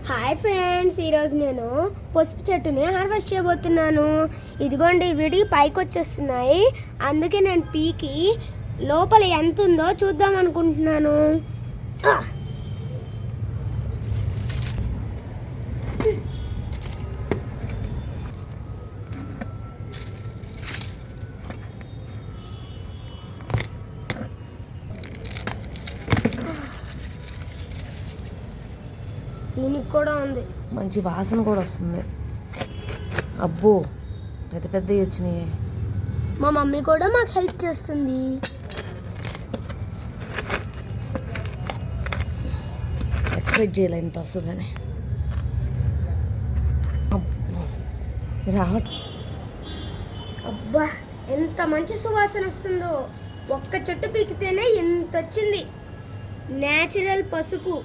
Hi friends, ఈరోజు నేను పసుపు చెట్టుని హార్వెస్ట్ చేయబోతున్నాను. ఇదిగోండి, వీడికి పైకి వచ్చేస్తున్నాయి. అందుకే నేను పీకి లోపల ఎంత ఉందో చూద్దాం అనుకుంటున్నాను. దీనికి కూడా ఉంది, మంచి వాసన కూడా వస్తుంది. అబ్బో, పెద్ద పెద్ద వచ్చినాయి. మా మమ్మీ కూడా మాకు హెల్ప్ చేస్తుంది. ఎక్స్పెక్ట్ చేయలే ఇంత వస్తుందని. అబ్బా, ఎంత మంచి సువాసన వస్తుందో. ఒక్క చెట్టు పీకితేనే ఎంత వచ్చింది. నేచురల్ పసుపు.